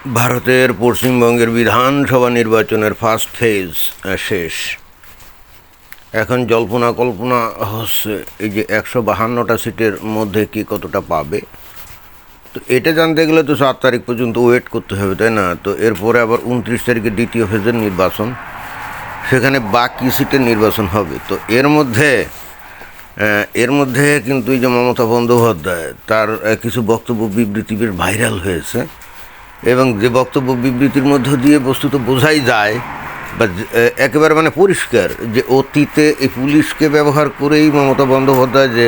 ভারতের পশ্চিমবঙ্গের বিধানসভা নির্বাচনের ফার্স্ট ফেজ শেষ। এখন জল্পনা কল্পনা হচ্ছে এই যে 152টা সিটের মধ্যে কি কতটা পাবে। তো এটা জানতে গেলে তো 7 তারিখ পর্যন্ত ওয়েট করতে হবে, তাই না? তো এরপরে আবার 29 তারিখে দ্বিতীয় ফেজের নির্বাচন, সেখানে বাকি সিটের নির্বাচন হবে। তো এর মধ্যে কিন্তু এই যে মমতা বন্দ্যোপাধ্যায় তার কিছু বক্তব্য বিবৃতি বেশ ভাইরাল হয়েছে, এবং যে বক্তব্য বিবৃতির মধ্য দিয়ে বস্তুত বোঝাই যায় বা একেবারে মানে পরিষ্কার যে অতীতে এই পুলিশকে ব্যবহার করেই মমতা বন্দ্যোপাধ্যায় যে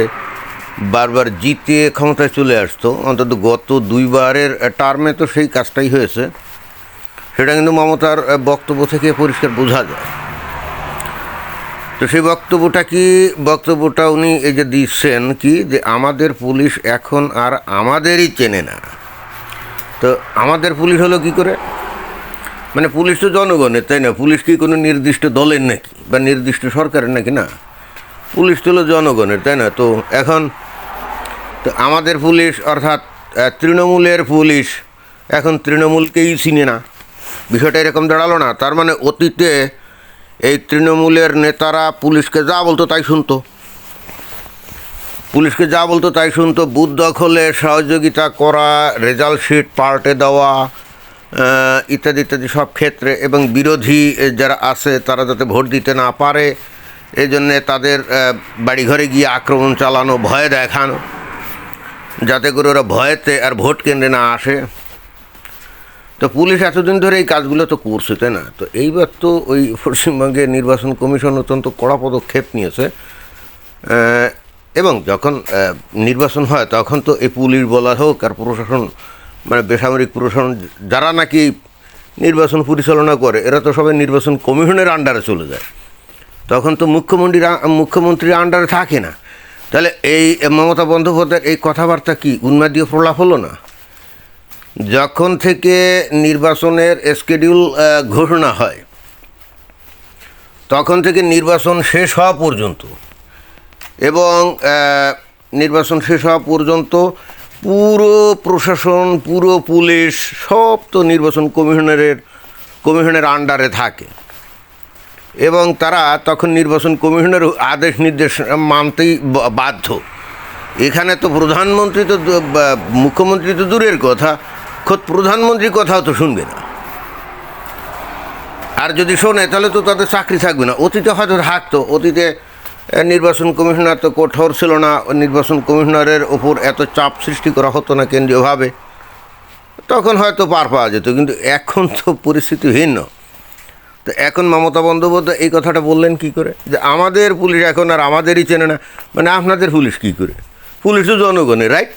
বারবার জিতে ক্ষমতায় চলে আসতো, অন্তত গত 2 বারের টার্মে তো সেই কাজটাই হয়েছে। সেটা কিন্তু মমতার বক্তব্য থেকে পরিষ্কার বোঝা যায়। তো সেই বক্তব্যটা উনি এই যে দিচ্ছেন কি, যে আমাদের পুলিশ এখন আর আমাদেরই চেনে না। তো আমাদের পুলিশ হলো কি করে? মানে পুলিশ তো জনগণের, তাই না? পুলিশ কি কোনো নির্দিষ্ট দলের নাকি বা নির্দিষ্ট সরকারের নাকি? না, পুলিশ তো হলো জনগণের, তাই না? তো এখন তো আমাদের পুলিশ অর্থাৎ তৃণমূলের পুলিশ এখন তৃণমূলকেই চিনে না। বিষয়টা এরকম দাঁড়ালো না? তার মানে অতীতে এই তৃণমূলের নেতারা পুলিশকে যা বলতো তাই শুনতো, বুথ দখলে সহযোগিতা করা, রেজাল্ট শিট পাল্টে দেওয়া, ইত্যাদি ইত্যাদি সব ক্ষেত্রে, এবং বিরোধী যারা আছে তারা যাতে ভোট দিতে না পারে এই জন্যে তাদের বাড়িঘরে গিয়ে আক্রমণ চালানো, ভয় দেখানো, যাতে করে ওরা ভয়েতে আর ভোট কেন্দ্রে না আসে। তো পুলিশ এতদিন ধরে এই কাজগুলো তো করছে, তাই না? তো এইবার তো ওই পশ্চিমবঙ্গের নির্বাচন কমিশন অত্যন্ত কড়া পদক্ষেপ নিয়েছে, এবং যখন নির্বাচন হয় তখন তো এই পুলিশ বলা হোক আর প্রশাসন, মানে বেসামরিক প্রশাসন যারা নাকি নির্বাচন পরিচালনা করে, এরা তো সবাই নির্বাচন কমিশনের আন্ডারে চলে যায়। তখন তো মুখ্যমন্ত্রীর আন্ডারে থাকে না। তাহলে এই মমতা বন্দ্যোপাধ্যায়ের এই কথাবার্তা কি উন্মাদীয় প্রলাপ হলো না? যখন থেকে নির্বাচনের স্কেডিউল ঘোষণা হয় তখন থেকে নির্বাচন শেষ হওয়া পর্যন্ত, এবং নির্বাচন শেষ হওয়া পর্যন্ত পুরো প্রশাসন, পুরো পুলিশ সব তো নির্বাচন কমিশনের আন্ডারে থাকে, এবং তারা তখন নির্বাচন কমিশনের আদেশ নির্দেশ মানতেই বাধ্য। এখানে তো মুখ্যমন্ত্রী তো দূরের কথা, খোদ প্রধানমন্ত্রীর কথাও তো শুনবে না। আর যদি শোনে তাহলে তো তাদের চাকরি থাকবে না। অতীতে হয়তো থাকতো, অতীতে নির্বাচন কমিশনার তো কঠোর ছিল না, নির্বাচন কমিশনারের ওপর এত চাপ সৃষ্টি করা হতো না কেন্দ্রীয়ভাবে, তখন হয়তো পার পাওয়া যেত। কিন্তু এখন তো পরিস্থিতি ভিন্ন। তো এখন মমতা বন্দ্যোপাধ্যায় এই কথাটা বললেন কি করে, যে আমাদের পুলিশ এখন আর আমাদেরই চেনে না? মানে আপনাদের পুলিশ কী করে? পুলিশ তো জনগণের, রাইট?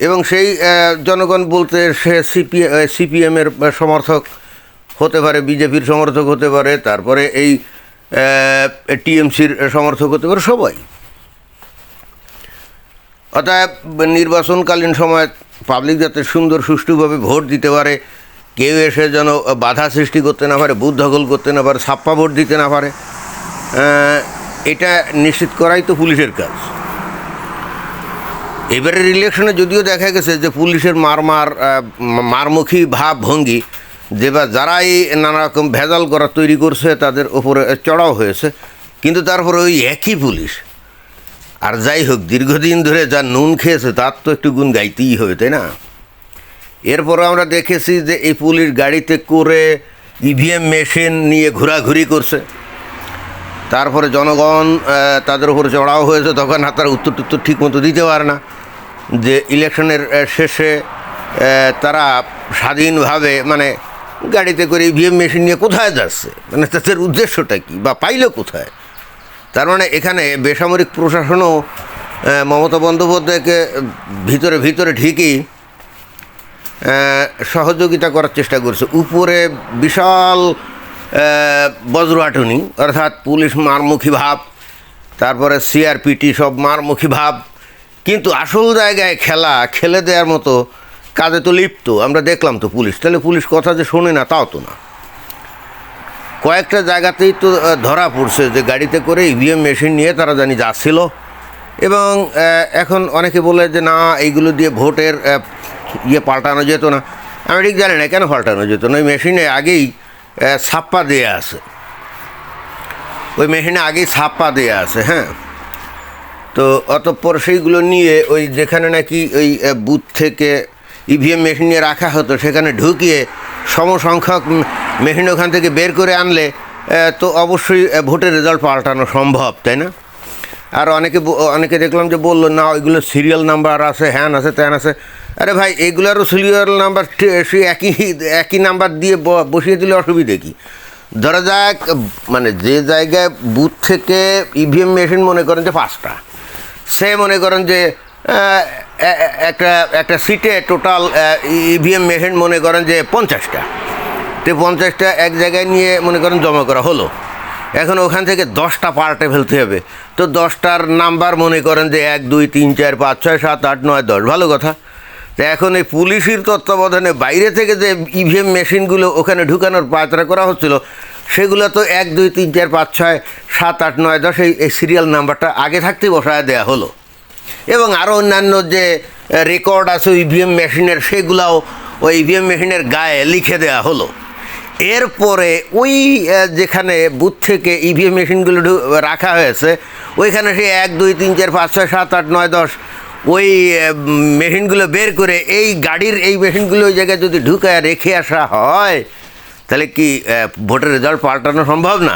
এবং সেই জনগণ বলতে সে সিপিএমের সমর্থক হতে পারে, বিজেপির সমর্থক হতে পারে, তারপরে এই টিএমসির সমর্থক হতে পারে, সবাই। অতএব নির্বাচনকালীন সময় পাবলিক যাতে সুন্দর সুষ্ঠুভাবে ভোট দিতে পারে, কেউ এসে যেন বাধা সৃষ্টি করতে না পারে, বুথ দখল করতে না পারে, ছাপ্পা ভোট দিতে না পারে, এটা নিশ্চিত করাই তো পুলিশের কাজ। এবারের ইলেকশনে যদিও দেখা গেছে যে পুলিশের মারমুখী ভাব ভঙ্গি, যে বা যারাই নানা রকম ভেজাল করা তৈরি করছে তাদের ওপরে চড়াও হয়েছে, কিন্তু তারপরে ওই একই পুলিশ। আর যাই হোক, দীর্ঘদিন ধরে যা নুন খেয়েছে তার তো একটু গুণ গাইতেই হবে, তাই না? এরপরে আমরা দেখেছি যে এই পুলিশ গাড়িতে করে ইভিএম মেশিন নিয়ে ঘোরাঘুরি করছে, তারপরে জনগণ তাদের উপরে চড়াও হয়েছে, তখন তারা উত্তর ঠিক মতো দিতে পারে না, যে ইলেকশনের শেষে তারা স্বাধীনভাবে মানে গাড়িতে করে ইভিএম মেশিন নিয়ে কোথায় যাচ্ছে, মানে তাদের উদ্দেশ্যটা কী বা পাইল কোথায়? তার মানে এখানে বেসামরিক প্রশাসনও মমতা বন্দ্যোপাধ্যায়কে ভিতরে ঠিকই সহযোগিতা করার চেষ্টা করছে। উপরে বিশাল বজ্রহাটুনি, অর্থাৎ পুলিশ মারমুখী ভাব, তারপরে সিআরপিটি সব মারমুখী ভাব, কিন্তু আসল জায়গায় খেলে দেওয়ার মতো কাজে তো লিপ্ত আমরা দেখলাম তো পুলিশ। তাহলে পুলিশ কথা যে শোনে না তাও তো না। কয়েকটা জায়গাতেই তো ধরা পড়ছে যে গাড়িতে করে ইভিএম মেশিন নিয়ে তারা জানি যাচ্ছিল, এবং এখন অনেকে বলে যে না এইগুলো দিয়ে ভোটের পাল্টানো যেত না। আমি ঠিক জানি না কেন পাল্টানো যেত না। ওই মেশিনে আগেই ছাপ্পা দেওয়া আছে, ওই মেশিনে আগেই ছাপ্পা দেওয়া আছে। হ্যাঁ, তো অতঃপর সেইগুলো নিয়ে ওই যেখানে নাকি ওই বুথ থেকে ইভিএম মেশিন নিয়ে রাখা হতো সেখানে ঢুকিয়ে সমসংখ্যক মেশিন ওখান থেকে বের করে আনলে তো অবশ্যই ভোটের রেজাল্ট পাল্টানো সম্ভব, তাই না? আর অনেকে দেখলাম যে বললো না ওইগুলো সিরিয়াল নাম্বার আছে, হ্যান আছে, ত্যান আছে। আরে ভাই, এগুলোরও সিরিয়াল নাম্বার সে একই নাম্বার দিয়ে বসিয়ে দিলে অসুবিধে কী? ধরা যাক মানে যে জায়গায় বুথ থেকে ইভিএম মেশিন মনে করেন যে 5টা, সে মনে করেন যে একটা সিটে টোটাল ইভিএম মেশিন মনে করেন যে 50টা, তো 50টা এক জায়গায় নিয়ে মনে করেন জমা করা হলো। এখন ওখান থেকে 10টা পার্টে ফেলতে হবে, তো 10টার নাম্বার মনে করেন যে 1 2 3 4 5 6 7 8 9 10, ভালো কথা। তো এখন এই পুলিশের তত্ত্বাবধানে বাইরে থেকে যে ইভিএম মেশিনগুলো ওখানে ঢুকানোর পায়তারা করা হচ্ছিল, সেগুলো তো 1 2 3 4 5 6 7 8 9 10 এই সিরিয়াল নাম্বারটা আগে থাকতেই বসায় দেওয়া হলো। এবং আরও অন্যান্য যে রেকর্ড আছে ইভিএম মেশিনের, সেগুলাও ওই ইভিএম মেশিনের গায়ে লিখে দেওয়া হলো। এরপরে ওই যেখানে বুথ থেকে ইভিএম মেশিনগুলো রাখা হয়েছে ওইখানে সে 1 2 3 4 5 6 7 8 9 10 ওই মেশিনগুলো বের করে এই গাড়ির এই মেশিনগুলো ওই জায়গায় যদি ঢুকায় রেখে আসা হয়, তাহলে কি ভোটের রেজাল্ট পাল্টানো সম্ভব না?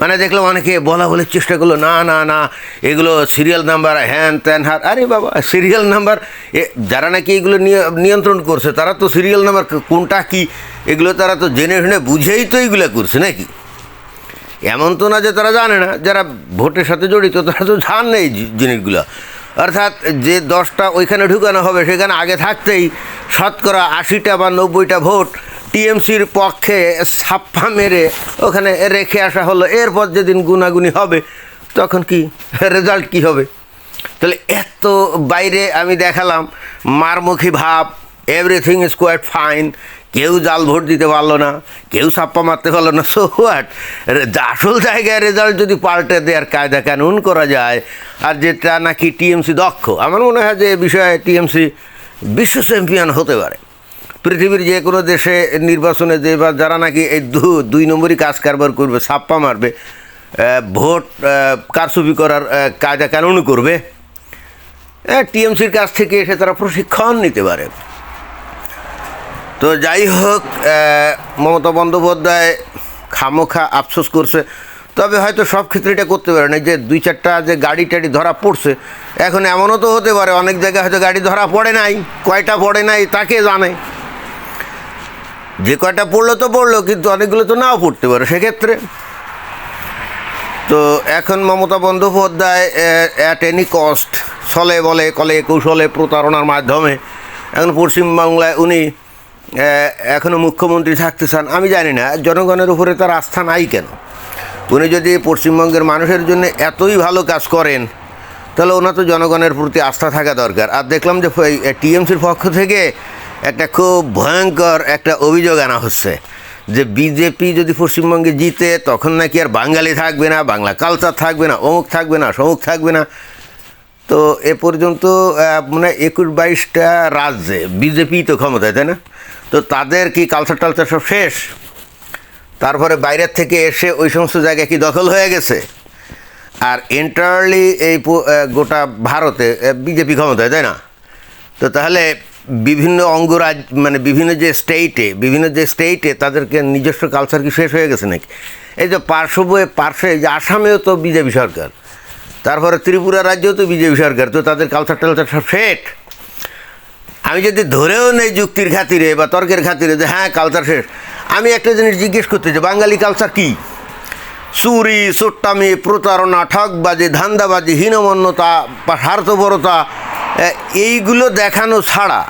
মানে দেখলাম অনেকে বলার চেষ্টা করলো, না না না এগুলো সিরিয়াল নাম্বার, হ্যান ত্যান হার। আরে বাবা, সিরিয়াল নাম্বার যারা নাকি এগুলো নিয়ন্ত্রণ করছে তারা তো সিরিয়াল নাম্বার কোনটা কি এগুলো তারা তো জেনে শুনে বুঝেই তো এইগুলো করছে নাকি? এমন তো না যে তারা জানে না। যারা ভোটের সাথে জড়িত তারা তো জানে এই জিনিসগুলো। অর্থাৎ যে 10টা ওইখানে ঢুকানো হবে সেখানে আগে থাকতেই শতকরা 80টা বা 90টা ভোট টিএমসির পক্ষে ছাপ্পা মেরে ওখানে রেখে আসা হলো। এরপর যেদিন গুনাগুনি হবে তখন কি রেজাল্ট কি হবে? তাহলে এত বাইরে আমি দেখালাম মারমুখী ভাব, এভরিথিং ইজ কোয়াইট ফাইন, কেউ জাল ভোট দিতে পারলো না, কেউ ছাপ্পা মারতে পারলো না, সো হোয়াট? আসল জায়গায় রেজাল্ট যদি পাল্টে দেওয়ার কায়দা কানুন করা যায়, আর যেটা নাকি টিএমসি দক্ষ, আমার মনে হয় যে এ বিষয়ে টিএমসি বিশ্ব চ্যাম্পিয়ন হতে পারে। পৃথিবীর যে কোনো দেশে নির্বাচনে যে বা যারা নাকি এই 2 নম্বরই কাজ কারবার করবে, ছাপ্পা মারবে, ভোট কারচুপি করার কায়দা কানুন করবে, টিএমসির কাছ থেকে এসে তারা প্রশিক্ষণ নিতে পারে। তো যাই হোক, মমতা বন্দ্যোপাধ্যায় খামোখা আফসোস করছে, তবে হয়তো সব ক্ষেত্রে এটা করতে পারে না। যে 2-4টা যে গাড়ি টাড়ি ধরা পড়ছে, এখন এমনও তো হতে পারে অনেক জায়গায় হয়তো গাড়ি ধরা পড়ে নাই, কয়টা পড়ে নাই তাকে জানে। যে কয়টা পড়লো তো পড়লো, কিন্তু অনেকগুলো তো নাও পড়তে পারে সেক্ষেত্রে। তো এখন Mamata Bandyopadhyay at any cost, ছলে বলে কলে কৌশলে প্রতারণার মাধ্যমে এখন পশ্চিমবাংলায় উনি এখনও মুখ্যমন্ত্রী থাকতে চান। আমি জানি না জনগণের উপরে তার আস্থা নাই কেন। উনি যদি পশ্চিমবঙ্গের মানুষের জন্য এতই ভালো কাজ করেন, তাহলে ওনার তো জনগণের প্রতি আস্থা থাকা দরকার। আর দেখলাম যে টিএমসির পক্ষ থেকে একটা খুব ভয়ঙ্কর একটা অভিযোগ আনা হচ্ছে যে বিজেপি যদি পশ্চিমবঙ্গে জিতে তখন নাকি আর বাঙালি থাকবে না, বাংলা কালচার থাকবে না, অমুক থাকবে না, সমুক থাকবে না। তো এ পর্যন্ত মানে 21-22টা রাজ্যে বিজেপি তো ক্ষমতায়, তাই না? তো তাদের কি কালচার টালচার সব শেষ? তারপরে বাইরের থেকে এসে ওই সমস্ত জায়গায় কি দখল হয়ে গেছে? আর এন্টারলি এই গোটা ভারতে বিজেপি ক্ষমতায়, তাই না? তো তাহলে বিভিন্ন অঙ্গরাজ্য মানে বিভিন্ন যে স্টেটে তাদেরকে নিজস্ব কালচার কি শেষ হয়ে গেছে নাকি? এই যে পার্শ্বে যে আসামেও তো বিজেপি সরকার, তারপরে ত্রিপুরা রাজ্যেও তো বিজেপি সরকার, তো তাদের কালচার টালচার সব শেষ। আমি যদি ধরেও নেই যুক্তির খাতিরে বা তর্কের খাতিরে যে হ্যাঁ কালচার শেষ, আমি একটা জিনিস জিজ্ঞেস করতে চাই, বাঙালি কালচার কি? চুরি, চোট্টামি, প্রতারণা, ঠকবাজি, ধান্দাবাজি, হীনমন্যতা, স্বার্থপরতা, এইগুলো দেখানো ছাড়া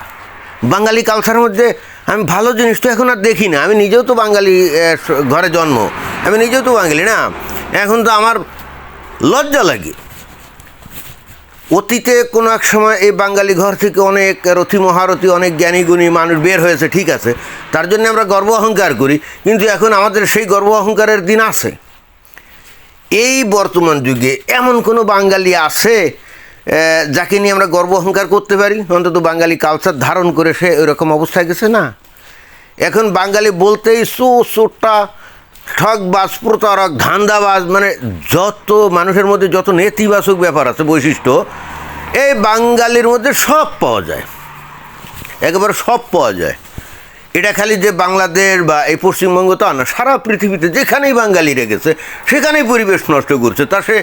বাঙালি কালচারের মধ্যে আমি ভালো জিনিস তো এখন আর দেখি না। আমি নিজেও তো বাঙালি ঘরে জন্ম, আমি নিজেও তো বাঙালি না। এখন তো আমার লজ্জা লাগে। অতীতে কোনো এক সময় এই বাঙালি ঘর থেকে অনেক রথী মহারথী, অনেক জ্ঞানীগুণী মানুষ বের হয়েছে, ঠিক আছে, তার জন্য আমরা গর্ব অহংকার করি, কিন্তু এখন আমাদের সেই গর্ব অহংকারের দিন আছে? এই বর্তমান যুগে এমন কোনো বাঙালি আছে যাকে নিয়ে আমরা গর্ব অহংকার করতে পারি? অন্তত বাঙালি কালচার ধারণ করে সে ওইরকম অবস্থায় গেছে না। এখন বাঙালি বলতেই সোটা ঠকবাজ, প্রতারক, ধান্দাবাজ, মানে যত মানুষের মধ্যে যত নেতিবাচক ব্যাপার আছে, বৈশিষ্ট্য, এই বাঙালির মধ্যে সব পাওয়া যায়, একেবারে সব পাওয়া যায়। এটা খালি যে বাংলাদেশ বা এই পশ্চিমবঙ্গ তা না, সারা পৃথিবীতে যেখানেই বাঙালি রেখেছে সেখানেই পরিবেশ নষ্ট করছে। তা সে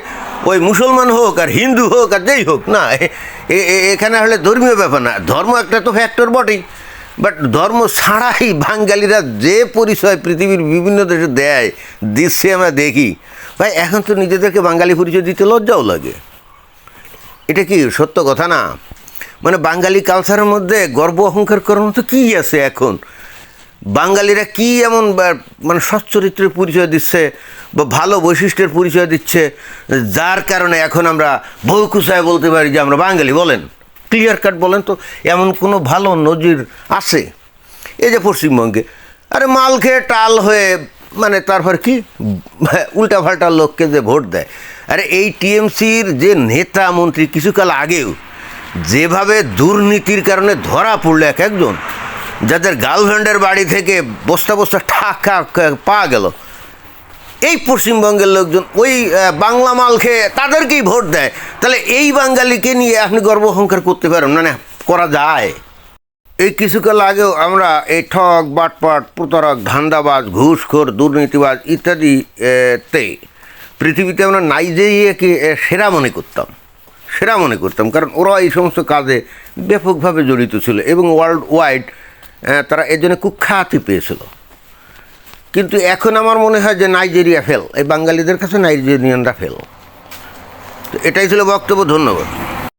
ওই মুসলমান হোক আর হিন্দু হোক আর যেই হোক না, এখানে হলে ধর্মীয় ব্যাপার না, ধর্ম একটা তো ফ্যাক্টর বটেই, বাট ধর্ম ছাড়াই বাঙালিরা যে পরিচয় পৃথিবীর বিভিন্ন দেশে দিচ্ছে আমরা দেখি, ভাই এখন তো নিজেদেরকে বাঙালি পরিচয় দিতে লজ্জাও লাগে। এটা কি সত্য কথা না? মানে বাঙালি কালচারের মধ্যে গর্ব অহংকার করার মতো কী আছে এখন? বাঙালিরা কি এমন মানে সচ্চরিত্রের পরিচয় দিচ্ছে বা ভালো বৈশিষ্ট্যের পরিচয় দিচ্ছে, যার কারণে এখন আমরা বহুকুচায় বলতে পারি যে আমরা বাঙালি? বলেন, ক্লিয়ার কাট বলেন তো, এমন কোনো ভালো নজির আছে? এই যে পশ্চিমবঙ্গে আরে মাল খেয়ে টাল হয়ে, মানে তারপর কি উল্টাপাল্টা লোককে যে ভোট দেয়। আরে এই টিএমসির যে নেতা মন্ত্রী কিছুকাল আগেও যেভাবে দুর্নীতির কারণে ধরা পড়লো এক একজন, যাদের গার্লফ্রেন্ডের বাড়ি থেকে বস্তা বস্তা টাকা পাওয়া গেল, এই পশ্চিমবঙ্গের লোকজন ওই বাংলা মাল খেয়ে তাদেরকেই ভোট দেয়। তাহলে এই বাঙালিকে নিয়ে আপনি গর্ব অহংকার করতে পারেন না? করা যায়? এই কিছুকাল আগেও আমরা এই ঠক, বাটপাট, প্রতারক, ধান্দাবাজ, ঘুষখোর, দুর্নীতিবাজ ইত্যাদি তে পৃথিবীতে আমরা নাইজেরিয়াকে সেরা মনে করতাম, কারণ ওরা এই সমস্ত কাজে ব্যাপকভাবে জড়িত ছিল এবং ওয়ার্ল্ড ওয়াইড তারা এর জন্য কুখ্যাতি পেয়েছিল। কিন্তু এখন আমার মনে হয় যে নাইজেরিয়া ফেল, এই বাঙালিদের কাছে নাইজেরিয়ানরা ফেল। তো এটাই ছিল বক্তব্য। ধন্যবাদ।